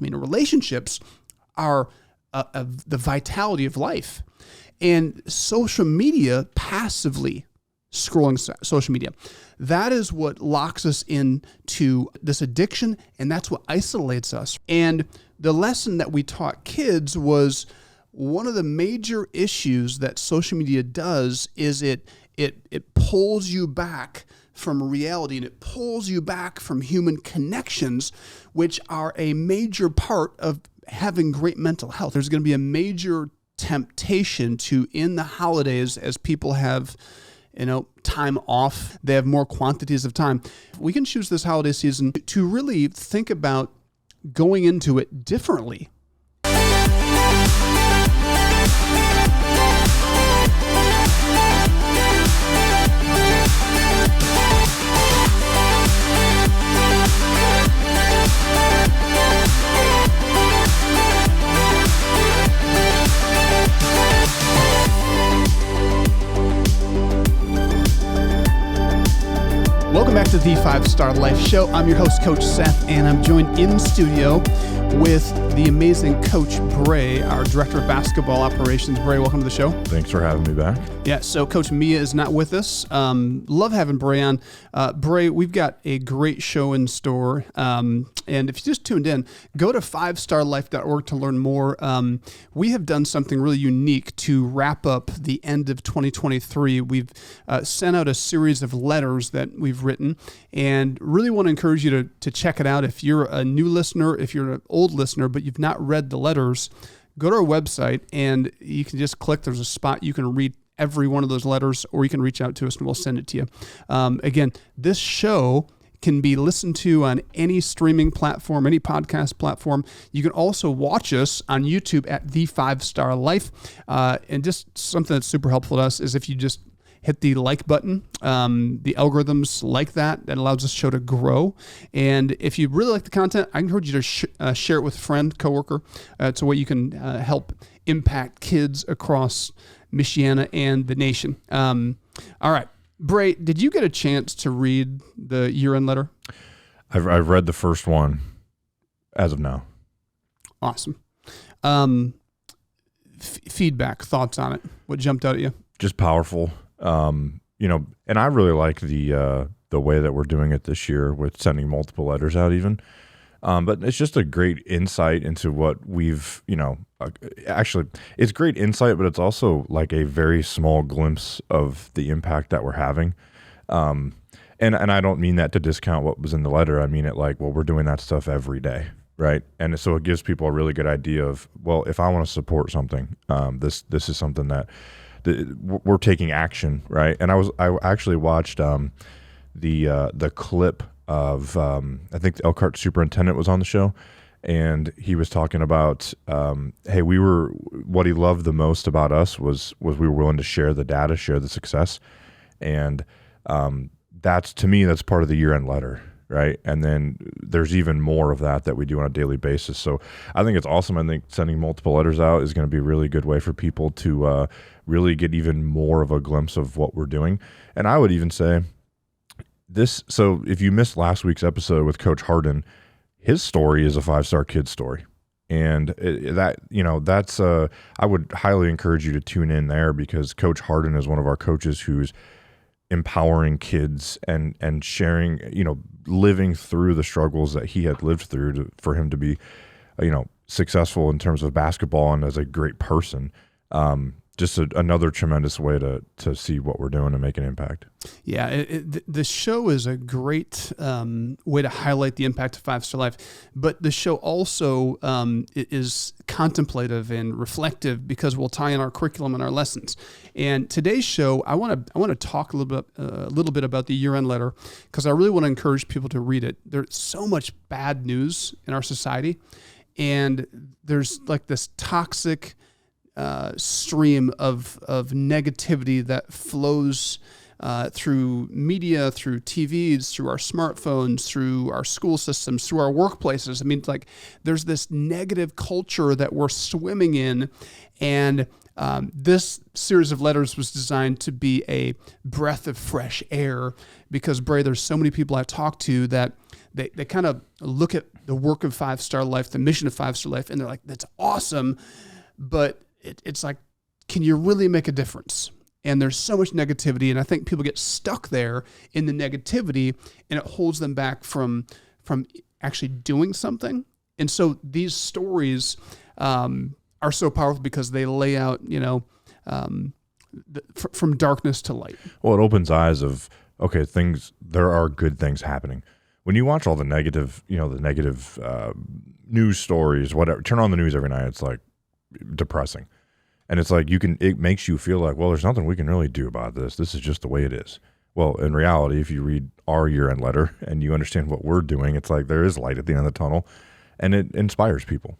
I mean, relationships are the vitality of life. And social media, passively scrolling social media, that is what locks us into this addiction, and that's what isolates us. And the lesson that we taught kids was one of the major issues that social media does is it pulls you back from reality, and it pulls you back from human connections, which are a major part of having great mental health. There's going to be a major temptation to, in the holidays, as people have time off, they have more quantities of time. We can choose this holiday season to really think about going into it differently. Welcome back to the 5-Star Life Show. I'm your host, Coach Seth, and I'm joined in studio with the amazing Coach Bray, our Director of Basketball Operations. Bray, welcome to the show. Thanks for having me back. Yeah, so Coach Mia is not with us. Love having Bray on. Bray, we've got a great show in store. And if you just tuned in, go to 5starlife.org to learn more. We have done something really unique to wrap up the end of 2023. We've sent out a series of letters that we've written, and really want to encourage you to check it out. If you're a new listener, if you're an old listener, but you've not read the letters, go to our website, and you can just click. There's a spot you can read every one of those letters, or you can reach out to us and we'll send it to you. Again, this show can be listened to on any streaming platform, any podcast platform. You can also watch us on YouTube at The 5-Star Life. And just something that's super helpful to us is if you just hit the like button. The algorithms like that. That allows this show to grow. And if you really like the content, I encourage you to share it with a friend, coworker. It's a way you can help impact kids across Michiana and the nation. All right. Bray, did you get a chance to read the year-end letter? I've read the first one as of now. Awesome. Feedback, thoughts on it? What jumped out at you? Just powerful. And I really like the way that we're doing it this year with sending multiple letters out even. But it's just a great insight into what we've, actually it's great insight, but it's also like a very small glimpse of the impact that we're having. And I don't mean that to discount what was in the letter. I mean it like, well, we're doing that stuff every day. Right. And so it gives people a really good idea of, well, if I want to support something, this is something that we're taking action. Right. And I actually watched the clip of I think the Elkhart superintendent was on the show, and he was talking about hey, what he loved the most about us was we were willing to share the data, share the success, and that's, to me, that's part of the year-end letter, right? And then there's even more of that we do on a daily basis. So I think it's awesome. I think sending multiple letters out is going to be a really good way for people to really get even more of a glimpse of what we're doing. And I would even say so if you missed last week's episode with Coach Harden, his story is a 5-star kid story. And that's I would highly encourage you to tune in there, because Coach Harden is one of our coaches who's empowering kids and sharing, living through the struggles that he had lived through for him to be, successful in terms of basketball and as a great person. Just another tremendous way to see what we're doing and make an impact. Yeah, the show is a great way to highlight the impact of 5-Star Life, but the show also is contemplative and reflective, because we'll tie in our curriculum and our lessons. And today's show, I want to talk a little bit about the year-end letter, because I really want to encourage people to read it. There's so much bad news in our society, and there's like this toxic stream of negativity that flows through media, through TVs, through our smartphones, through our school systems, through our workplaces. I mean, like, there's this negative culture that we're swimming in, and this series of letters was designed to be a breath of fresh air, because, Bray, there's so many people I talk to that they kind of look at the work of 5-Star Life, the mission of 5-Star Life, and they're like, that's awesome. But it's like, can you really make a difference? And there's so much negativity. And I think people get stuck there in the negativity, and it holds them back from actually doing something. And so these stories are so powerful because they lay out, from darkness to light. Well, it opens eyes of, okay, there are good things happening. When you watch all the negative, news stories, whatever, turn on the news every night, it's like depressing. And it's like it makes you feel like, well, there's nothing we can really do about this. This is just the way it is. Well, in reality, if you read our year-end letter and you understand what we're doing, it's like there is light at the end of the tunnel, and it inspires people.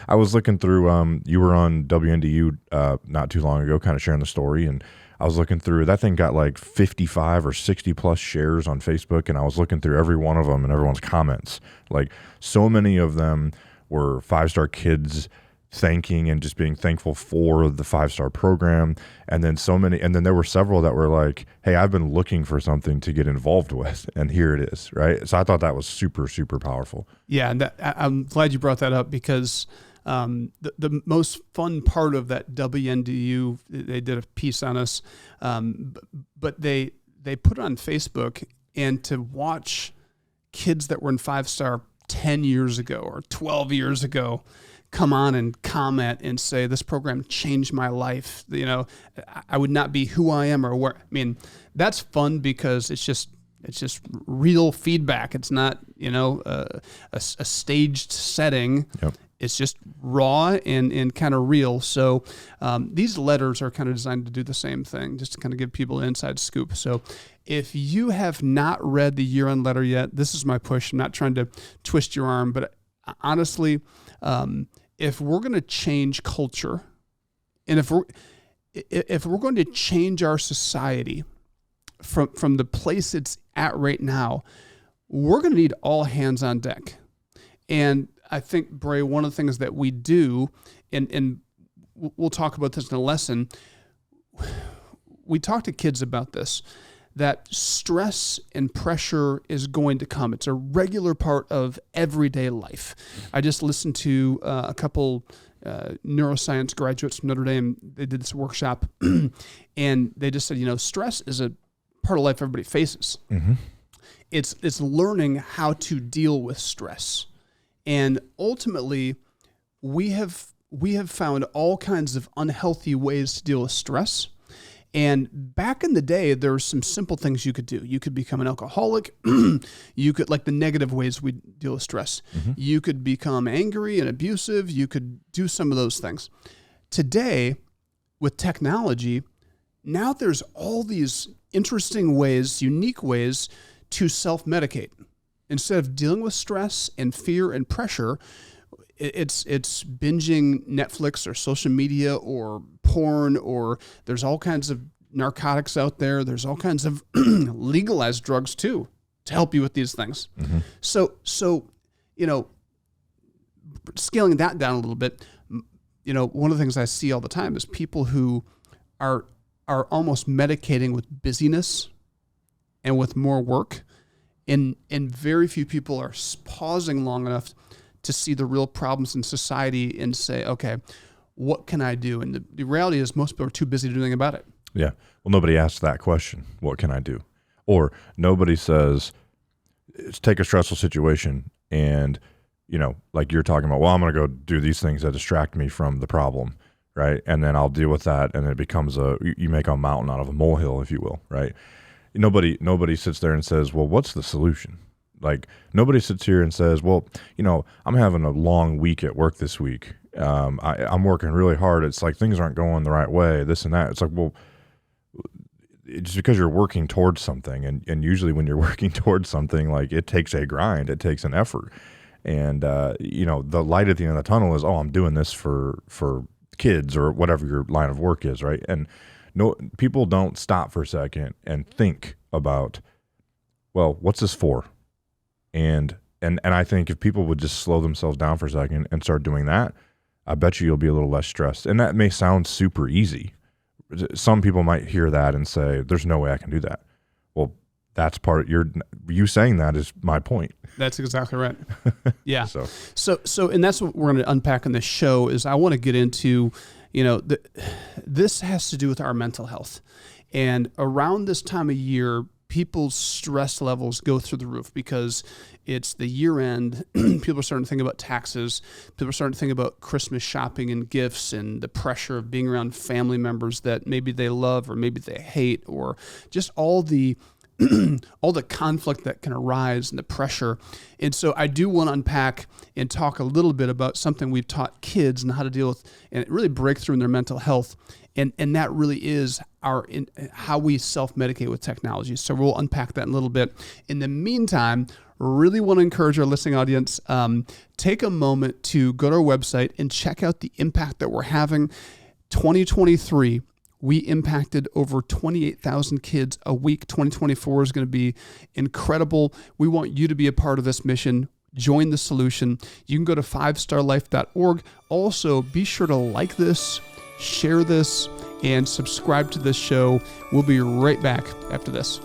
I was looking through, you were on WNDU not too long ago, kind of sharing the story, and I was looking through, that thing got like 55 or 60 plus shares on Facebook, and I was looking through every one of them and everyone's comments. Like, so many of them were 5-star kids thanking and just being thankful for the 5-star program. And then there were several that were like, hey, I've been looking for something to get involved with, and here it is, right? So I thought that was super, super powerful. Yeah, and I'm glad you brought that up, because the most fun part of that WNDU, they did a piece on us, but they put it on Facebook, and to watch kids that were in 5-star 10 years ago or 12 years ago come on and comment and say, this program changed my life. I would not be who I am or where. I mean, that's fun because it's just real feedback. It's not, a staged setting. Yep. It's just raw and kind of real. So these letters are kind of designed to do the same thing, just to kind of give people an inside scoop. So if you have not read the year-end letter yet, this is my push. I'm not trying to twist your arm, but honestly, if we're going to change culture, and if we're going to change our society from the place it's at right now, we're going to need all hands on deck. And I think, Bray, one of the things that we do, and we'll talk about this in a lesson, we talk to kids about this, that stress and pressure is going to come. It's a regular part of everyday life. I just listened to a couple neuroscience graduates from Notre Dame. They did this workshop, and they just said, stress is a part of life everybody faces. Mm-hmm. It's learning how to deal with stress. And ultimately, we have found all kinds of unhealthy ways to deal with stress. And back in the day, there were some simple things you could do. You could become an alcoholic. You could, like the negative ways we deal with stress. Mm-hmm. You could become angry and abusive. You could do some of those things. Today, with technology, now there's all these interesting ways, unique ways to self-medicate. Instead of dealing with stress and fear and pressure, it's binging Netflix or social media or porn, or there's all kinds of narcotics out there. There's all kinds of legalized drugs too to help you with these things. Mm-hmm. So scaling that down a little bit, one of the things I see all the time is people who are almost medicating with busyness and with more work, and very few people are pausing long enough to see the real problems in society and say, okay, what can I do? And the reality is most people are too busy to do anything about it. Yeah. Well, nobody asks that question. What can I do? Or nobody says, take a stressful situation and, like you're talking about, well, I'm going to go do these things that distract me from the problem, right? And then I'll deal with that. And it becomes you make a mountain out of a molehill, if you will, right? Nobody sits there and says, well, what's the solution? Like, nobody sits here and says, well, I'm having a long week at work this week. I'm working really hard. It's like things aren't going the right way, this and that. It's like, well, it's because you're working towards something. And usually when you're working towards something, like, it takes a grind, it takes an effort. And, the light at the end of the tunnel is, oh, I'm doing this for kids or whatever your line of work is, right? And no, people don't stop for a second and think about, well, what's this for? And I think if people would just slow themselves down for a second and start doing that, I bet you'll be a little less stressed. And that may sound super easy. Some people might hear that and say, there's no way I can do that. Well, that's part of you saying that is my point. That's exactly right. Yeah. So And that's what we're going to unpack in this show is I want to get into, this has to do with our mental health. And around this time of year, people's stress levels go through the roof because it's the year end. People are starting to think about taxes. People are starting to think about Christmas shopping and gifts and the pressure of being around family members that maybe they love or maybe they hate, or just all the all the conflict that can arise and the pressure. And so I do want to unpack and talk a little bit about something we've taught kids and how to deal with and really break through in their mental health. And that really is how we self-medicate with technology. So we'll unpack that in a little bit. In the meantime, really want to encourage our listening audience, take a moment to go to our website and check out the impact that we're having. 2023, we impacted over 28,000 kids a week. 2024 is going to be incredible. We want you to be a part of this mission. Join the solution. You can go to 5starlife.org. Also, be sure to like this, share this, and subscribe to this show. We'll be right back after this.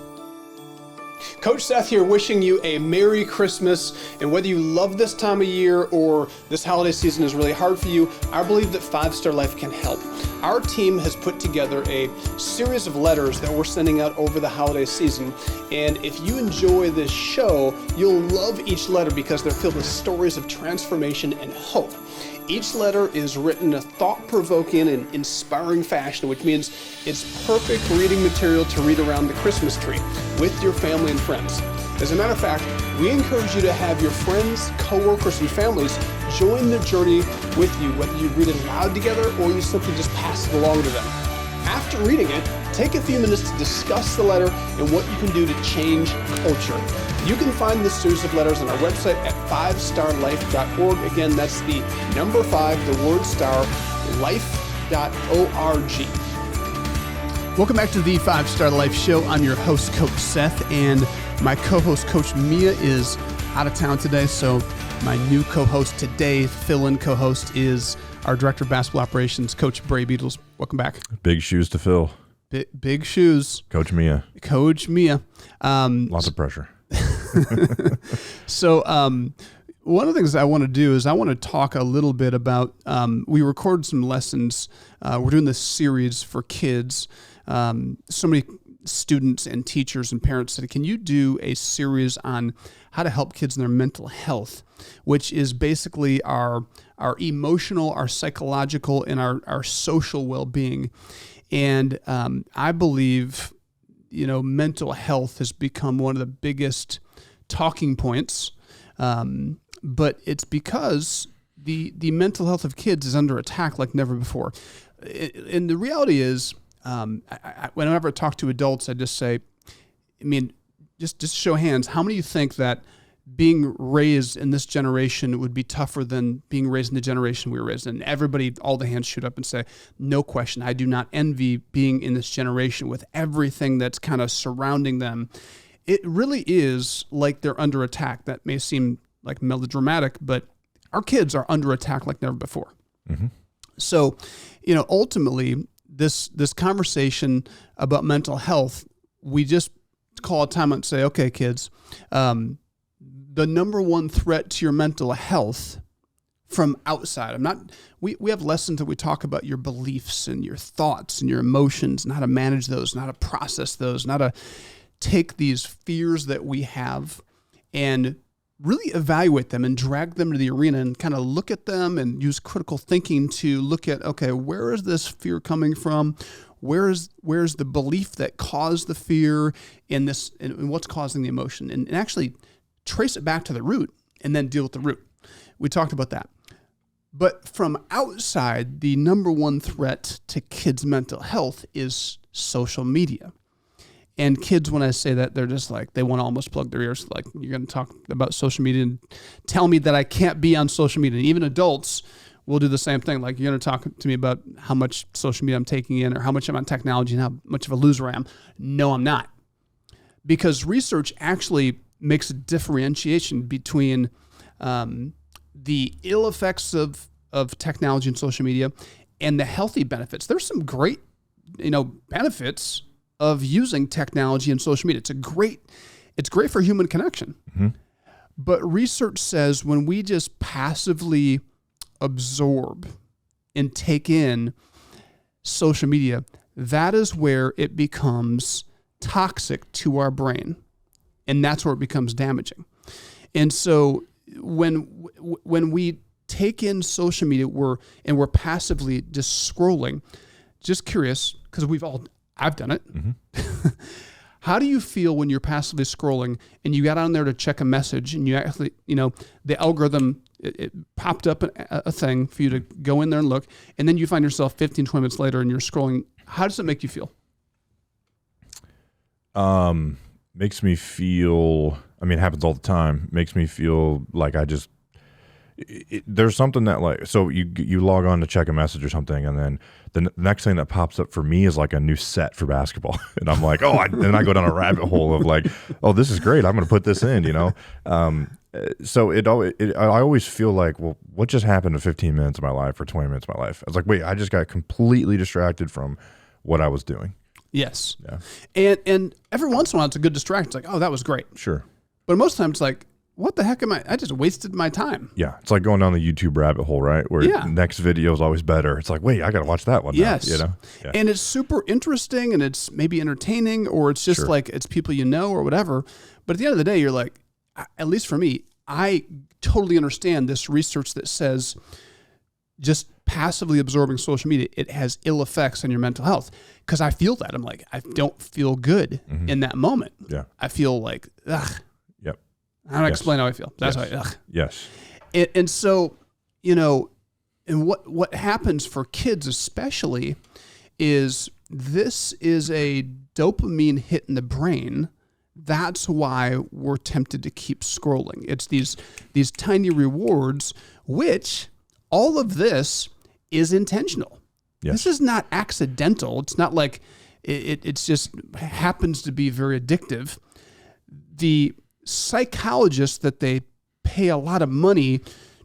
Coach Seth here, wishing you a Merry Christmas. And whether you love this time of year or this holiday season is really hard for you, I believe that 5-Star Life can help. Our team has put together a series of letters that we're sending out over the holiday season. And if you enjoy this show, you'll love each letter because they're filled with stories of transformation and hope. Each letter is written in a thought-provoking and inspiring fashion, which means it's perfect reading material to read around the Christmas tree with your family and friends. As a matter of fact, we encourage you to have your friends, coworkers, and families join the journey with you, whether you read it aloud together or you simply just pass it along to them. After reading it, take a few minutes to discuss the letter and what you can do to change culture. You can find this series of letters on our website at 5starlife.org. Again, that's the number 5, the word star, life.org. Welcome back to the 5-Star Life Show. I'm your host, Coach Seth, and my co-host, Coach Mia, is out of town today. So my new co-host today, fill-in co-host, is our Director of Basketball Operations, Coach Bray Beatles. Welcome back. big shoes to fill. Big shoes. Coach Mia. Lots of pressure. So one of the things I want to do is I want to talk a little bit about, we recorded some lessons. We're doing this series for kids. So many students and teachers and parents said, can you do a series on how to help kids in their mental health, which is basically our emotional, our psychological, and our social well-being. And I believe, mental health has become one of the biggest talking points, but it's because the mental health of kids is under attack like never before. And the reality is, whenever I talk to adults, I just say, just show hands, how many of you think that being raised in this generation would be tougher than being raised in the generation we were raised in? Everybody, all the hands shoot up and say, no question, I do not envy being in this generation with everything that's kind of surrounding them. It really is like they're under attack. That may seem like melodramatic, but our kids are under attack like never before. Mm-hmm. So, ultimately, this conversation about mental health, we just call a time out and say, okay, kids, the number one threat to your mental health from outside. We have lessons that we talk about your beliefs and your thoughts and your emotions and how to manage those and how to process those and how to take these fears that we have and really evaluate them and drag them to the arena and kind of look at them and use critical thinking to look at, okay, where is this fear coming from? Where's the belief that caused the fear in this and what's causing the emotion? And actually trace it back to the root and then deal with the root. We talked about that. But from outside, the number one threat to kids' mental health is social media. And kids, when I say that, they're just like, they want to almost plug their ears. Like, you're going to talk about social media and tell me that I can't be on social media. And even adults will do the same thing. Like, you're going to talk to me about how much social media I'm taking in or how much I'm on technology and how much of a loser I am. No, I'm not. Because research actually makes a differentiation between the ill effects of technology and social media and the healthy benefits. There's some great, benefits of using technology and social media. It's great for human connection. Mm-hmm. But research says when we just passively absorb and take in social media, that is where it becomes toxic to our brain. And that's where it becomes damaging. And so when we take in social media, we're passively just scrolling. Just curious, because I've done it. Mm-hmm. How do you feel when you're passively scrolling and you got on there to check a message and you actually, the algorithm, it popped up a thing for you to go in there and look, and then you find yourself 15, 20 minutes later and you're scrolling. How does it make you feel? Makes me feel, it happens all the time. Makes me feel like there's something that so you log on to check a message or something, and then the next thing that pops up for me is like a new set for basketball. And I'm like, then I go down a rabbit hole of like, oh, this is great. I'm going to put this in, So I always feel like, well, what just happened to 15 minutes of my life or 20 minutes of my life? I was like, wait, I just got completely distracted from what I was doing. Yes. Yeah. And every once in a while, it's a good distraction. It's like, oh, that was great. Sure. But most of the time, it's like, what the heck I just wasted my time. Yeah. It's like going down the YouTube rabbit hole, right? Where the next video is always better. It's like, wait, I got to watch that one. Yes. Now, Yeah. And it's super interesting and it's maybe entertaining, or it's just like it's people or whatever. But at the end of the day, you're like, at least for me, I totally understand this research that says just passively absorbing social media, it has ill effects on your mental health. Because I feel that. I'm like, I don't feel good in that moment. Yeah. I feel like, ugh. Yep. I don't explain how I feel. That's yes. how ugh. Yes. And so, and what happens for kids especially is this is a dopamine hit in the brain. That's why we're tempted to keep scrolling. It's these tiny rewards, which all of this is intentional. Yes. This is not accidental. It's not like it's just happens to be very addictive. The psychologists that they pay a lot of money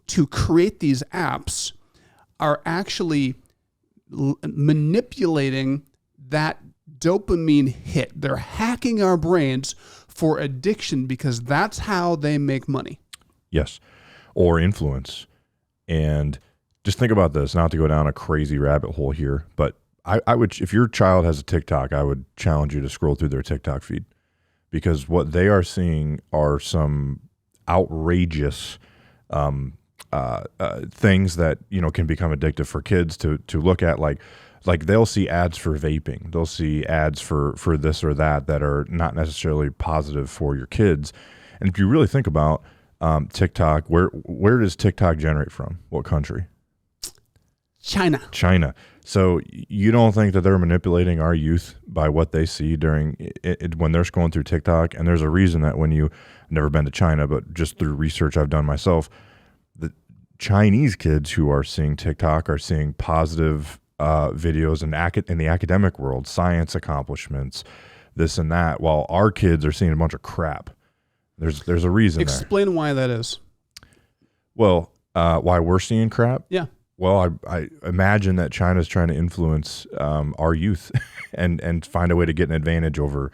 to create these apps are actually manipulating that dopamine hit. They're hacking our brains for addiction because that's how they make money. Yes. Or influence. And just think about this, not to go down a crazy rabbit hole here, but I would, if your child has a TikTok, I would challenge you to scroll through their TikTok feed, because what they are seeing are some outrageous things that can become addictive for kids to look at. Like they'll see ads for vaping, they'll see ads for this or that are not necessarily positive for your kids. And if you really think about TikTok, where does TikTok generate from? What country? China. So you don't think that they're manipulating our youth by what they see during when they're scrolling through TikTok? And there's a reason that when I've never been to China, but just through research I've done myself, the Chinese kids who are seeing TikTok are seeing positive videos in the academic world, science accomplishments, this and that, while our kids are seeing a bunch of crap. There's a reason. Explain why that is. Well, why we're seeing crap? Yeah. Well, I imagine that China's trying to influence our youth and find a way to get an advantage over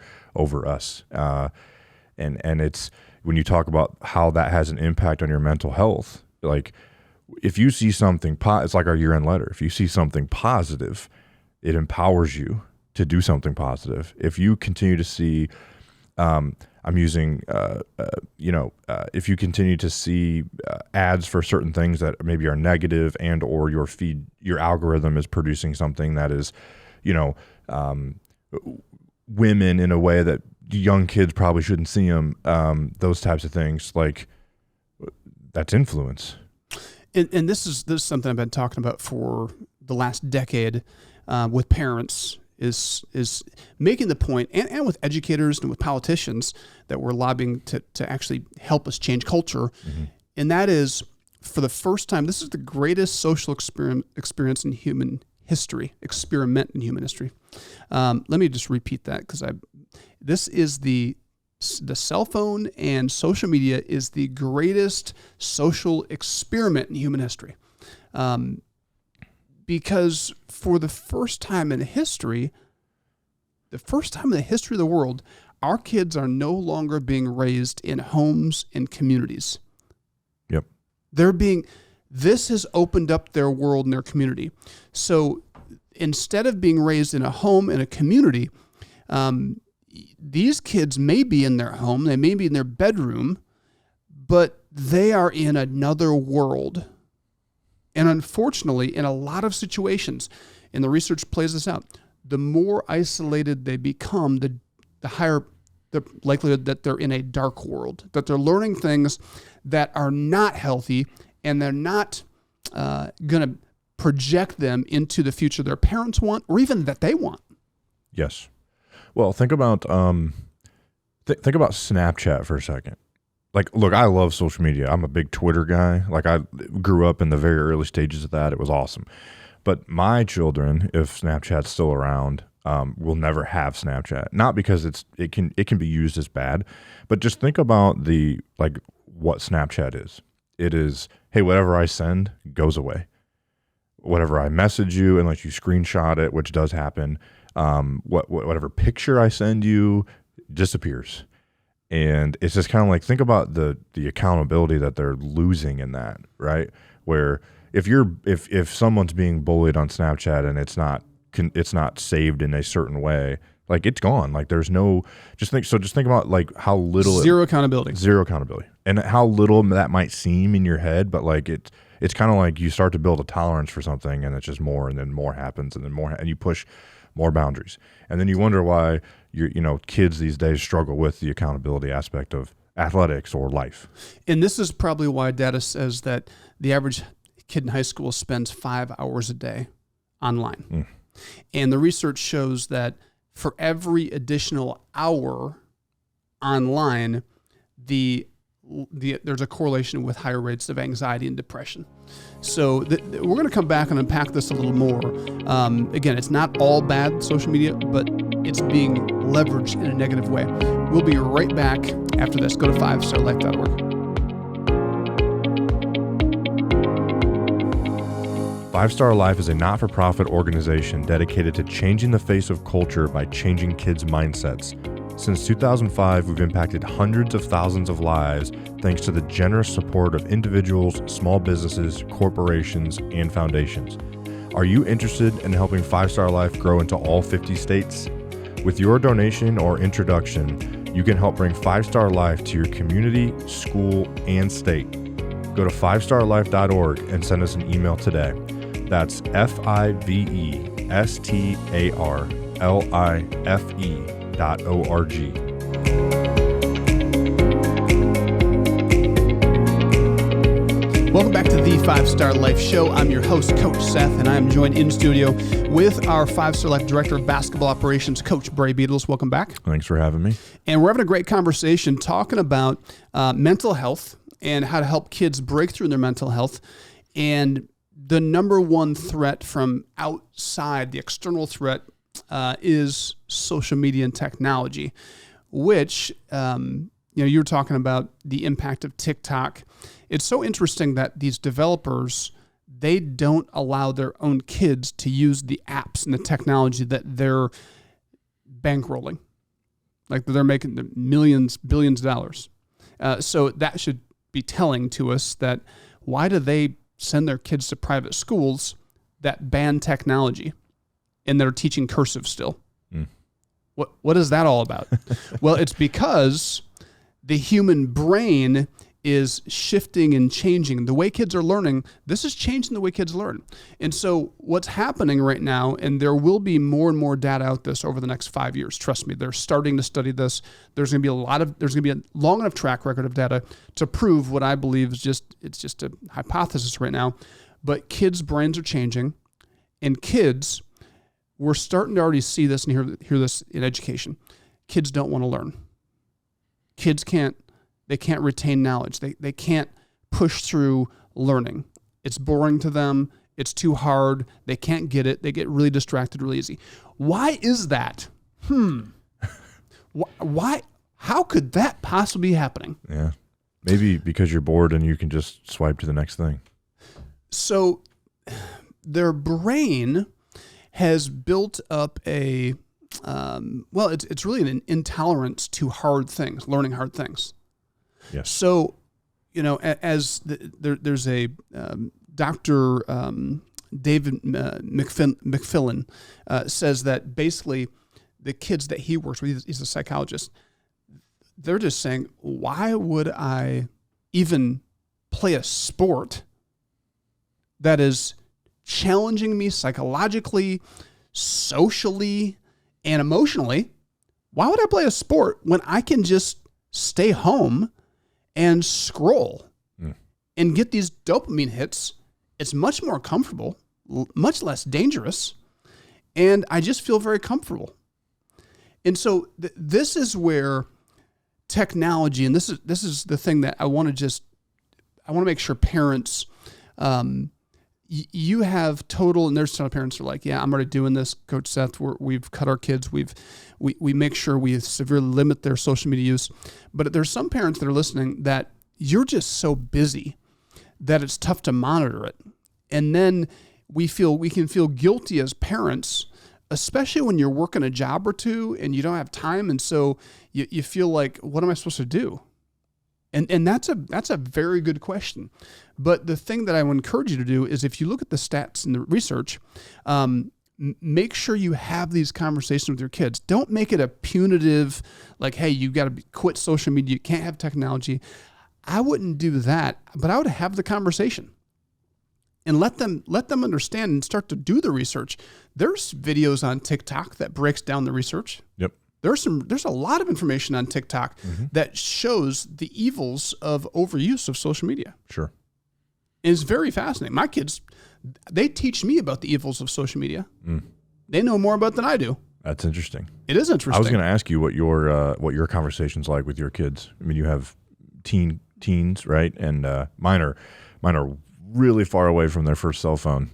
us. And it's when you talk about how that has an impact on your mental health, like if you see something, it's like our year-end letter. If you see something positive, it empowers you to do something positive. If you continue to see, if you continue to see ads for certain things that maybe are negative, and or your algorithm is producing something that is, women in a way that young kids probably shouldn't see them, those types of things, like that's influence. And this is something I've been talking about for the last decade with parents. Is making the point, and with educators and with politicians that we're lobbying to actually help us change culture. Mm-hmm. And that is, for the first time, this is the greatest social experience in human history, experiment in human history. Let me just repeat that, because this is the cell phone and social media is the greatest social experiment in human history. Because for the first time in history of the world, Our kids are no longer being raised in homes and communities. Yep. This has opened up their world and their community. So instead of being raised in a home and a community, these kids may be in their home, they may be in their bedroom, but they are in another world. And unfortunately, in a lot of situations, and the research plays this out, the more isolated they become, the higher the likelihood that they're in a dark world, that they're learning things that are not healthy, and they're not going to project them into the future their parents want, or even that they want. Yes. Well, think about think about Snapchat for a second. Like, look, I love social media. I'm a big Twitter guy. Like, I grew up in the very early stages of that. It was awesome. But my children, if Snapchat's still around, will never have Snapchat. Not because it can be used as bad, but just think about what Snapchat is. It is, hey, whatever I send goes away. Whatever I message you, unless you screenshot it, which does happen, whatever picture I send you disappears. And it's just kind of like, think about the accountability that they're losing in that, right? Where if someone's being bullied on Snapchat and it's not saved in a certain way, like, it's gone. Like, there's no, just think about like how little zero accountability, and how little that might seem in your head, but like it's kind of like you start to build a tolerance for something, and it's just more, and then more happens, and then more, and you push more boundaries, and then you wonder why kids these days struggle with the accountability aspect of athletics or life. And this is probably why data says that the average kid in high school spends 5 hours a day online. And the research shows that for every additional hour online, there's a correlation with higher rates of anxiety and depression. So we're going to come back and unpack this a little more. Again, it's not all bad, social media, but it's being leveraged in a negative way. We'll be right back after this. Go to 5starlife.org. 5 Star Life is a not-for-profit organization dedicated to changing the face of culture by changing kids' mindsets. Since 2005, we've impacted hundreds of thousands of lives thanks to the generous support of individuals, small businesses, corporations, and foundations. Are you interested in helping 5 Star Life grow into all 50 states? With your donation or introduction, you can help bring 5 Star Life to your community, school, and state. Go to 5starlife.org and send us an email today. That's FIVESTARLIFE.org. Welcome back to the 5 Star Life Show. I'm your host, Coach Seth, and I am joined in studio with our 5 Star Life Director of Basketball Operations, Coach Bray Beatles. Welcome back. Thanks for having me. And we're having a great conversation talking about mental health and how to help kids break through their mental health. And the number one threat from outside, the external threat, is social media and technology, which, you were talking about the impact of TikTok. It's so interesting that these developers, they don't allow their own kids to use the apps and the technology that they're bankrolling. Like, they're making millions, billions of dollars. So that should be telling to us that why do they send their kids to private schools that ban technology and they're teaching cursive still? What is that all about? Well, it's because the human brain is shifting and changing. The way kids are learning, this is changing the way kids learn. And so what's happening right now, and there will be more and more data out this over the next 5 years. Trust me, they're starting to study this. There's going to be a long enough track record of data to prove what I believe is it's just a hypothesis right now. But kids' brains are changing, and kids, we're starting to already see this and hear this in education. Kids don't want to learn. Kids can't retain knowledge. They can't push through learning. It's boring to them. It's too hard. They can't get it. They get really distracted really easy. Why is that? Why? How could that possibly be happening? Yeah. Maybe because you're bored and you can just swipe to the next thing. So their brain has built up a well, it's really an intolerance to hard things, learning hard things. Yes. So, there's a Dr. David McFillin says that basically the kids that he works with, he's a psychologist, they're just saying, why would I even play a sport that is challenging me psychologically, socially, and emotionally? Why would I play a sport when I can just stay home and scroll and get these dopamine hits? It's much more comfortable, much less dangerous, and I just feel very comfortable. And so this is where technology, and this is the thing that I want to make sure parents, you have total, and there's some parents who are like, yeah, I'm already doing this, Coach Seth. We've cut our kids. We make sure we severely limit their social media use. But there's some parents that are listening that you're just so busy that it's tough to monitor it. And then we can feel guilty as parents, especially when you're working a job or two and you don't have time. And so you feel like, what am I supposed to do? And that's a very good question. But the thing that I would encourage you to do is, if you look at the stats and the research, make sure you have these conversations with your kids. Don't make it a punitive, like, hey, you got to quit social media. You can't have technology. I wouldn't do that, but I would have the conversation and let them understand and start to do the research. There's videos on TikTok that breaks down the research. Yep. There's a lot of information on TikTok that shows the evils of overuse of social media. Sure. It's very fascinating. My kids, they teach me about the evils of social media. They know more about it than I do. That's interesting. It is interesting. I was going to ask you what your conversation's like with your kids. I mean, you have teens, right? And mine are really far away from their first cell phone,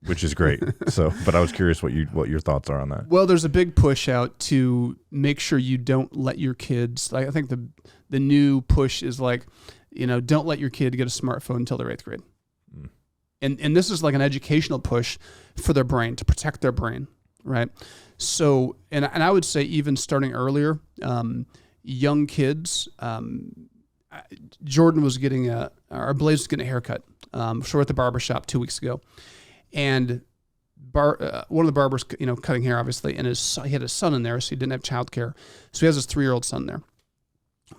which is great. So, but I was curious what your thoughts are on that. Well, there's a big push out to make sure you don't let your kids, like, I think the new push is like, don't let your kid get a smartphone until they're 8th grade. And this is like an educational push for their brain, to protect their brain, right? So, and I would say even starting earlier, young kids, Jordan was getting Blaze was getting a haircut. So we're at the barber shop 2 weeks ago, and one of the barbers, cutting hair, obviously, and he had his son in there, so he didn't have childcare. So he has his 3-year-old son there.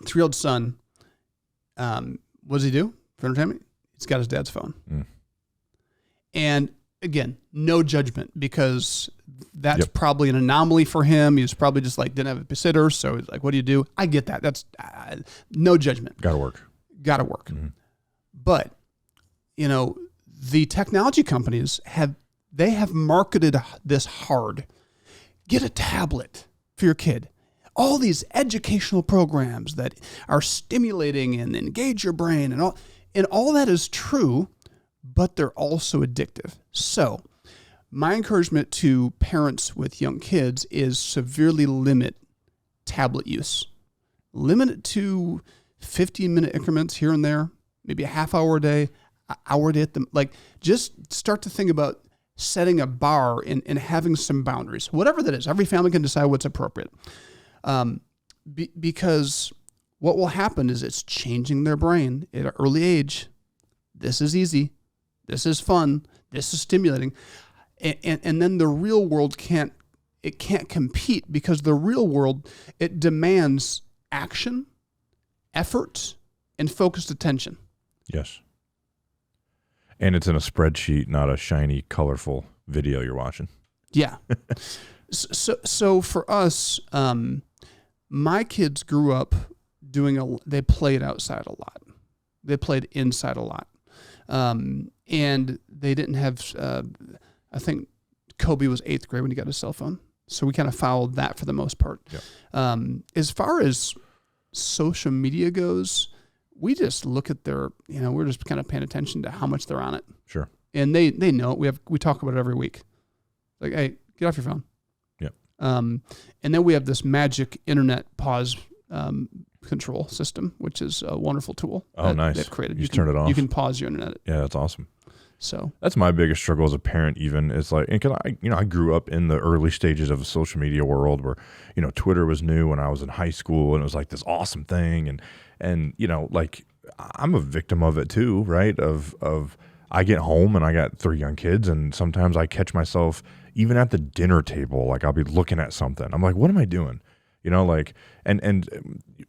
3-year-old son, what does he do for entertainment? He's got his dad's phone. And again, no judgment, because that's probably an anomaly for him. He was probably just like, didn't have a babysitter. So he's like, what do you do? I get that. That's no judgment. Got to work. But, the technology companies have marketed this hard. Get a tablet for your kid. All these educational programs that are stimulating and engage your brain and all that is true, but they're also addictive. So my encouragement to parents with young kids is severely limit tablet use. Limit it to 15-minute increments here and there, maybe a half hour a day, an hour a day at them. Like, just start to think about setting a bar and having some boundaries, whatever that is. Every family can decide what's appropriate. Because what will happen is it's changing their brain at an early age. This is easy. This is fun. This is stimulating. And then the real world can't compete, because the real world, it demands action, effort, and focused attention. Yes. And it's in a spreadsheet, not a shiny, colorful video you're watching. Yeah. So for us, my kids grew up they played outside a lot. They played inside a lot. And they didn't have, I think Kobe was 8th grade when he got his cell phone. So we kind of followed that for the most part. Yeah. As far as social media goes, we just look at we're just kind of paying attention to how much they're on it. Sure. And they know it. We talk about it every week. Like, hey, get off your phone. Yeah. And then we have this magic internet pause control system, which is a wonderful tool. Oh, nice. They've created. You turn it off. You can pause your internet. Yeah, that's awesome. So that's my biggest struggle as a parent. Even is like, and 'cause I grew up in the early stages of a social media world where, Twitter was new when I was in high school, and it was like this awesome thing, and like I'm a victim of it too, right? Of I get home and I got 3 young kids, and sometimes I catch myself even at the dinner table, like I'll be looking at something. I'm like, what am I doing? Like, and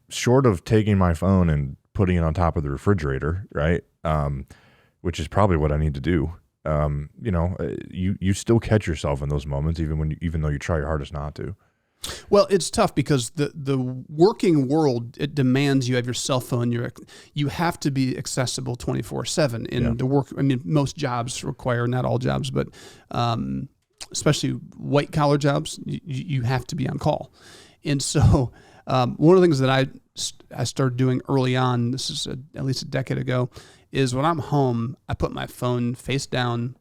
short of taking my phone and putting it on top of the refrigerator, right? Which is probably what I need to do. You still catch yourself in those moments, even though you try your hardest not to. Well, it's tough because the working world, it demands you have your cell phone. You have to be accessible 24/7 in the work. I mean, most jobs require, not all jobs, but especially white collar jobs, you have to be on call. And so one of the things that I started doing early on, this is at least a decade ago, is when I'm home, I put my phone face down,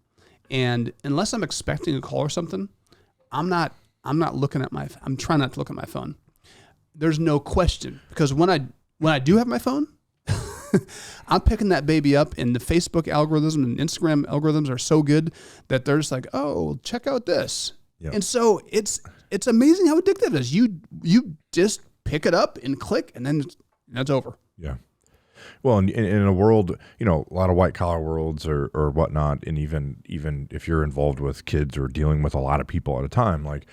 and unless I'm expecting a call or something, I'm trying not to look at my phone. There's no question, because when I do have my phone, I'm picking that baby up, and the Facebook algorithms and Instagram algorithms are so good that they're just like, oh, check out this. Yep. And so it's amazing how addictive it is. You just pick it up and click, and then that's over. Yeah. Well, in a world, a lot of white collar worlds or whatnot, and even if you're involved with kids or dealing with a lot of people at a time, like,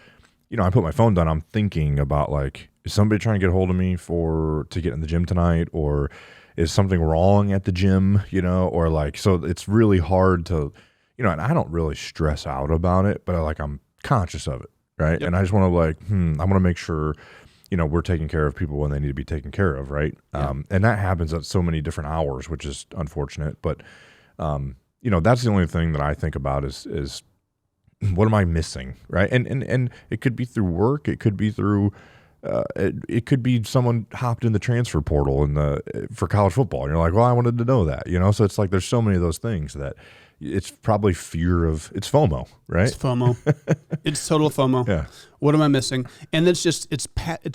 I put my phone down, I'm thinking about, like, is somebody trying to get a hold of me to get in the gym tonight, or is something wrong at the gym, or like, so it's really hard to, and I don't really stress out about it, but I'm conscious of it, right? Yep. And I just want to I want to make sure, we're taking care of people when they need to be taken care of, right? Yeah. And that happens at so many different hours, which is unfortunate. But, that's the only thing that I think about is what am I missing, right? And it could be through work. It could be through, it could be someone hopped in the transfer portal for college football. And you're like, well, I wanted to know that, So it's like there's so many of those things that it's probably it's FOMO, right? It's FOMO. It's total FOMO. Yeah. What am I missing? And it's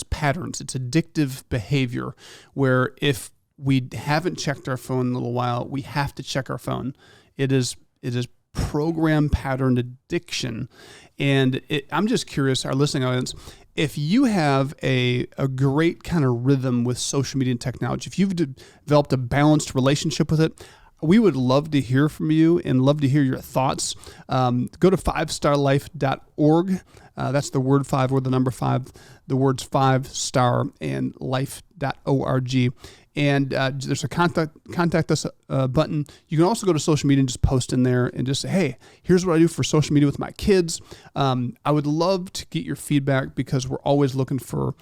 patterns. It's addictive behavior where if we haven't checked our phone in a little while, we have to check our phone. It is program pattern addiction. And I'm just curious, our listening audience, if you have a great kind of rhythm with social media and technology, if you've developed a balanced relationship with it, we would love to hear from you and love to hear your thoughts. Go to 5starlife.org. That's the word 5 or the number 5, the words 5-star and life.org. And there's a contact us button. You can also go to social media and just post in there and just say, hey, here's what I do for social media with my kids. I would love to get your feedback because we're always looking for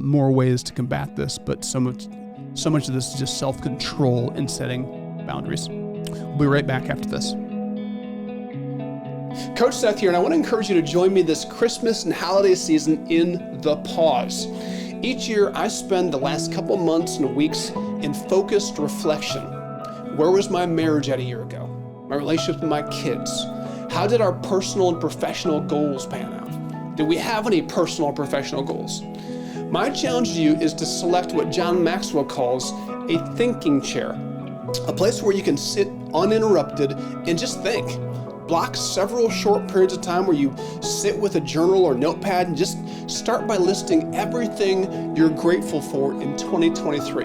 more ways to combat this. But so much of this is just self-control and setting boundaries. We'll be right back after this. Coach Seth here, and I want to encourage you to join me this Christmas and holiday season in The Pause. Each year, I spend the last couple months and weeks in focused reflection. Where was my marriage at a year ago? My relationship with my kids? How did our personal and professional goals pan out? Did we have any personal or professional goals? My challenge to you is to select what John Maxwell calls a thinking chair, a place where you can sit uninterrupted and just think. Block several short periods of time where you sit with a journal or notepad and just start by listing everything you're grateful for in 2023.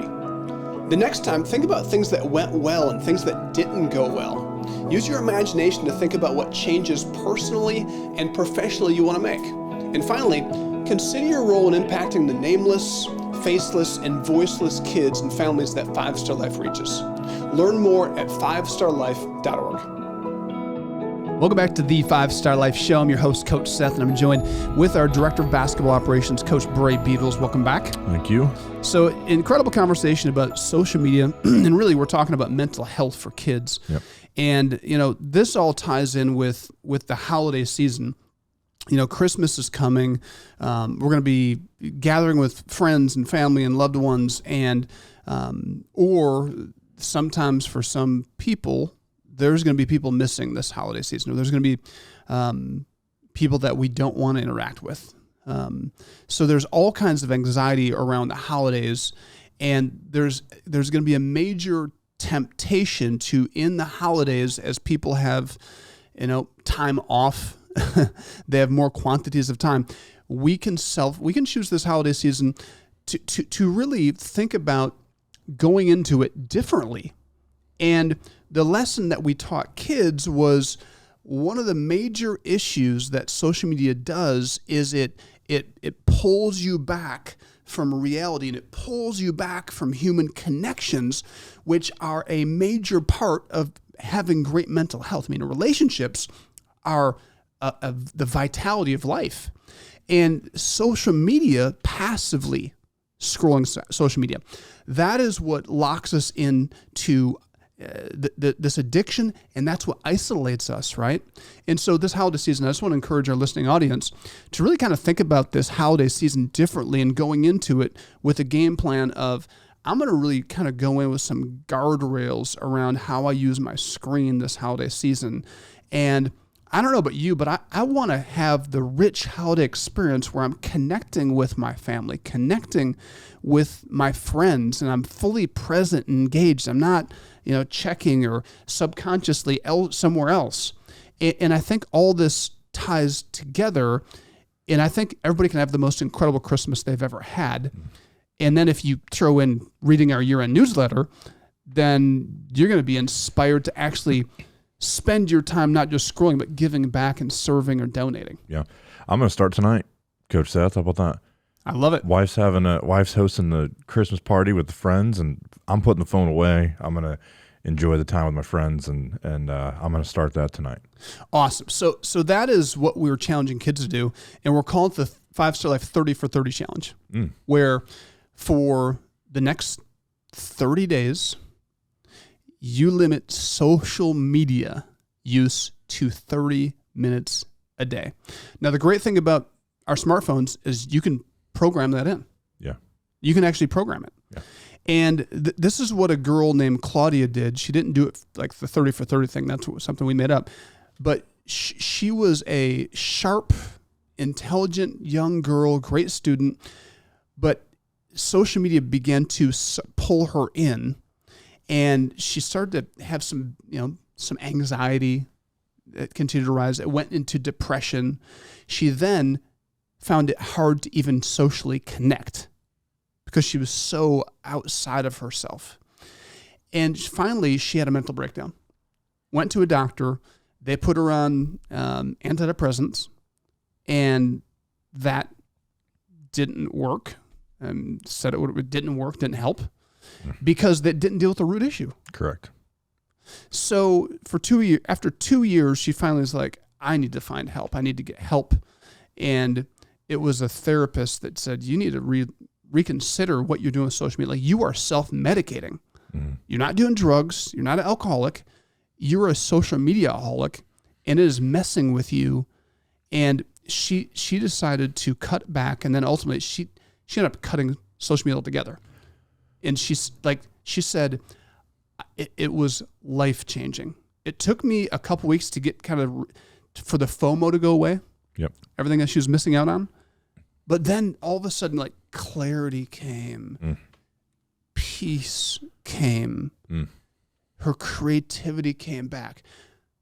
The next time, think about things that went well and things that didn't go well. Use your imagination to think about what changes personally and professionally you want to make. And finally, consider your role in impacting the nameless, faceless, and voiceless kids and families that 5-Star Life reaches. Learn more at 5starlife.org. Welcome back to the 5-Star Life Show. I'm your host, Coach Seth, and I'm joined with our Director of Basketball Operations, Coach Bray Beatles. Welcome back. Thank you. So, incredible conversation about social media, and really we're talking about mental health for kids. Yep. And, this all ties in with the holiday season. Christmas is coming. We're going to be gathering with friends and family and loved ones, and or sometimes for some people, there's going to be people missing this holiday season, or there's going to be people that we don't want to interact with. So there's all kinds of anxiety around the holidays, and there's going to be a major temptation to, in the holidays, as people have, time off, they have more quantities of time. We can choose this holiday season to really think about going into it differently. And the lesson that we taught kids was one of the major issues that social media does is it pulls you back from reality, and it pulls you back from human connections, which are a major part of having great mental health. I mean, relationships are the vitality of life. And social media, passively scrolling social media, that is what locks us into this addiction, and that's what isolates us, right? And so this holiday season, I just want to encourage our listening audience to really kind of think about this holiday season differently and going into it with a game plan of, I'm going to really kind of go in with some guardrails around how I use my screen this holiday season. And I don't know about you, but I want to have the rich holiday experience where I'm connecting with my family, connecting with my friends, and I'm fully present and engaged. I'm not, checking or subconsciously somewhere else. And I think all this ties together, and I think everybody can have the most incredible Christmas they've ever had. And then if you throw in reading our year-end newsletter, then you're going to be inspired to actually spend your time not just scrolling, but giving back and serving or donating. Yeah. I'm going to start tonight, Coach Seth. How about that? I love it. Wife's hosting the Christmas party with the friends, and I'm putting the phone away. I'm going to enjoy the time with my friends, and I'm going to start that tonight. Awesome. So that is what we're challenging kids to do, and we're calling it the 5-Star Life 30 for 30 challenge, where for the next 30 days, you limit social media use to 30 minutes a day. Now, the great thing about our smartphones is you can program that in. Yeah. You can actually program it. Yeah. And this is what a girl named Claudia did. She didn't do it like the 30 for 30 thing. That's something we made up. But she was a sharp, intelligent young girl, great student. But social media began to pull her in. And she started to have some anxiety that continued to rise. It went into depression. She then found it hard to even socially connect because she was so outside of herself. And finally, she had a mental breakdown. Went to a doctor. They put her on antidepressants, and that didn't work. Said it didn't work, didn't help, because that didn't deal with the root issue. Correct. So for 2 years, after 2 years, she finally was like, I need to find help. I need to get help. And it was a therapist that said, you need to reconsider what you're doing with social media. Like, you are self-medicating. You're not doing drugs. You're not an alcoholic. You're a social media-aholic, and it is messing with you. And she decided to cut back, and then ultimately she ended up cutting social media altogether. And she said, it was life-changing. It took me a couple weeks to get for the FOMO to go away. Yep. Everything that she was missing out on. But then all of a sudden, like, clarity came. Peace came. Her creativity came back.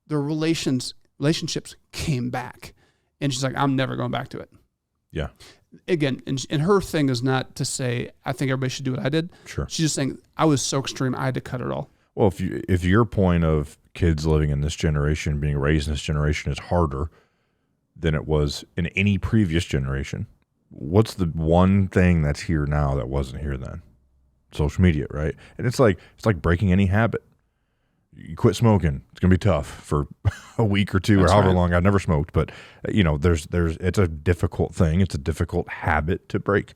The relationships came back. And she's like, I'm never going back to it. Yeah. Again, and her thing is not to say, I think everybody should do what I did. Sure. She's just saying, I was so extreme, I had to cut it all. Well, if your point of kids living in this generation, being raised in this generation is harder than it was in any previous generation, what's the one thing that's here now that wasn't here then? Social media, right? And it's like breaking any habit. You quit smoking, it's gonna be tough for a week or two, that's or however long. I've never smoked, but there's it's a difficult thing. It's a difficult habit to break.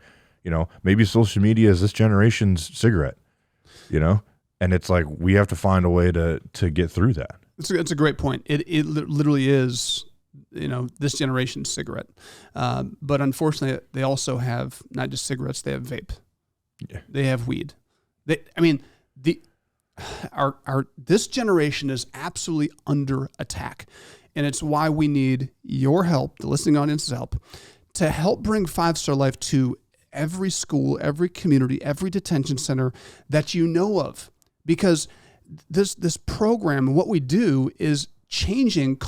Maybe social media is this generation's cigarette. And it's like we have to find a way to get through that. It's a great point. It literally is, this generation's cigarette. But unfortunately, they also have not just cigarettes; they have vape. Yeah. They have weed. This generation is absolutely under attack, and it's why we need your help, the listening audience's help, to help bring 5-Star Life to every school, every community, every detention center that you know of. Because this program, what we do is changing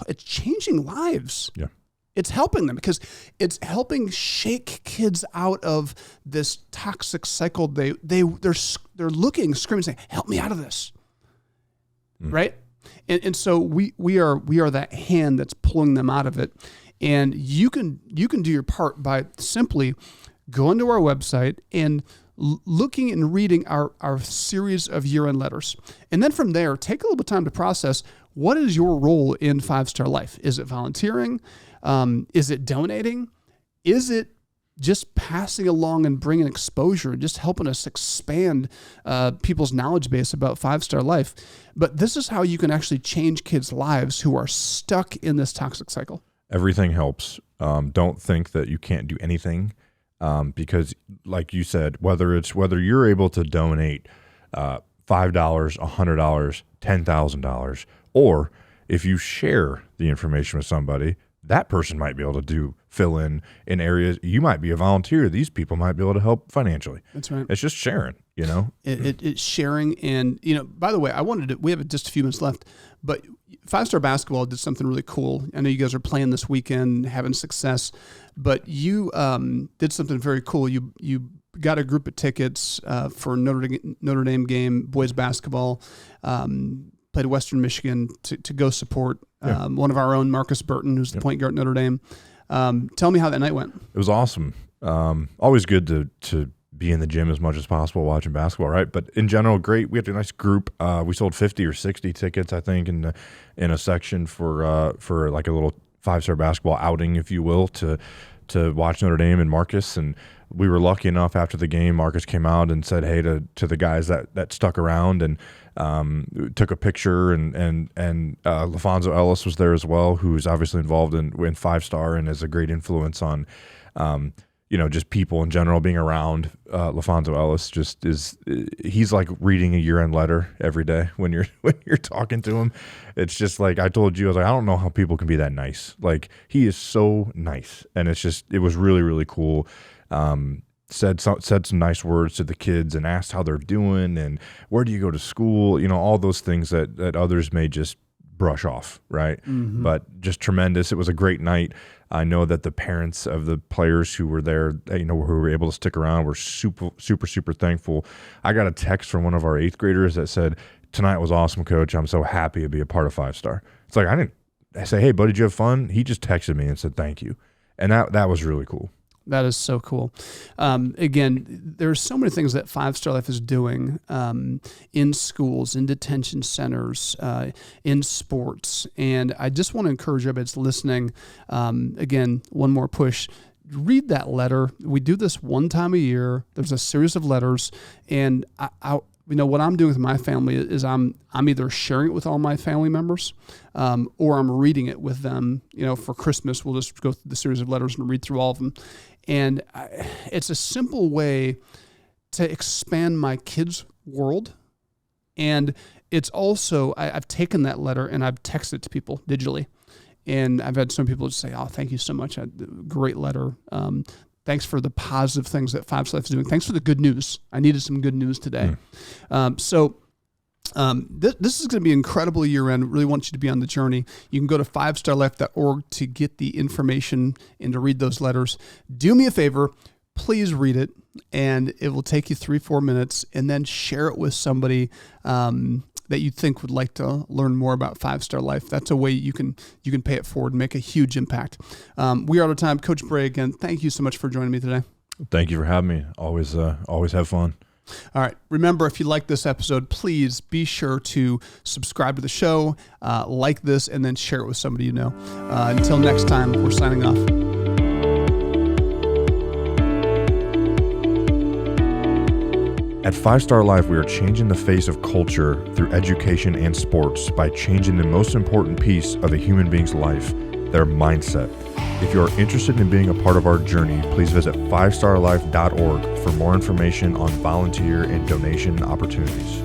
lives. Yeah. It's helping them because it's helping shake kids out of this toxic cycle. They're looking, screaming, saying, "Help me out of this." Right? And so we are that hand that's pulling them out of it. And you can do your part by simply going to our website and looking and reading our series of year-end letters. And then from there, take a little bit of time to process, what is your role in 5-Star Life? Is it volunteering? Is it donating? Is it just passing along and bringing exposure and just helping us expand people's knowledge base about 5-Star Life? But this is how you can actually change kids' lives who are stuck in this toxic cycle. Everything helps. Don't think that you can't do anything. Because like you said, whether you're able to donate $5, $100, $10,000, or if you share the information with somebody, that person might be able to fill in areas. You might be a volunteer. These people might be able to help financially. That's right. It's just sharing, It's sharing. And, by the way, we have just a few minutes left, but 5-Star Basketball did something really cool. I know you guys are playing this weekend, having success, but you did something very cool. You got a group of tickets for Notre Dame game, boys basketball, played Western Michigan to go support one of our own, Marcus Burton, who's the point guard at Notre Dame. Tell me how that night went. It was awesome. Always good to be in the gym as much as possible watching basketball, right? But in general, great. We had a nice group. We sold 50 or 60 tickets, I think, in a section for like a little 5-Star basketball outing, if you will, to watch Notre Dame and Marcus. And we were lucky enough after the game, Marcus came out and said hey to the guys that stuck around and took a picture. And LaFonso Ellis was there as well, who's obviously involved in 5-Star and is a great influence on just people in general being around. LaFonso Ellis he's like reading a year-end letter every day when you're talking to him. It's just like I told you, I was like, I don't know how people can be that nice. Like, he is so nice. And it was really, really cool. Said some nice words to the kids and asked how they're doing and where do you go to school? All those things that others may just brush off, right? Mm-hmm. But just tremendous. It was a great night. I know that the parents of the players who were there, who were able to stick around, were super, super, super thankful. I got a text from one of our 8th graders that said, "Tonight was awesome, Coach. I'm so happy to be a part of 5-Star." It's like, I say, "Hey, buddy, did you have fun?" He just texted me and said, "Thank you." And that was really cool. That is so cool. Again, there's so many things that 5-Star Life is doing in schools, in detention centers, in sports. And I just want to encourage everybody that's listening, again, one more push. Read that letter. We do this one time a year. There's a series of letters. And what I'm doing with my family is I'm either sharing it with all my family members or I'm reading it with them. For Christmas, we'll just go through the series of letters and read through all of them. And it's a simple way to expand my kids' world. And it's also, I've taken that letter and I've texted it to people digitally. And I've had some people just say, "Oh, thank you so much. Great letter. Thanks for the positive things that 5-Star Life is doing. Thanks for the good news. I needed some good news today." This is going to be an incredible year-end. Really want you to be on the journey. You can go to 5starlife.org to get the information and to read those letters. Do me a favor, please read it, and it will take you 3-4 minutes, and then share it with somebody that you think would like to learn more about 5-Star Life. That's a way you can pay it forward and make a huge impact. We are out of time. Coach Bray, again, thank you so much for joining me today. Thank you for having me. Always have fun. All right. Remember, if you like this episode, please be sure to subscribe to the show, like this, and then share it with somebody you know. Until next time, we're signing off. At 5-Star Life, we are changing the face of culture through education and sports by changing the most important piece of a human being's life, their mindset. If you are interested in being a part of our journey, please visit 5starlife.org for more information on volunteer and donation opportunities.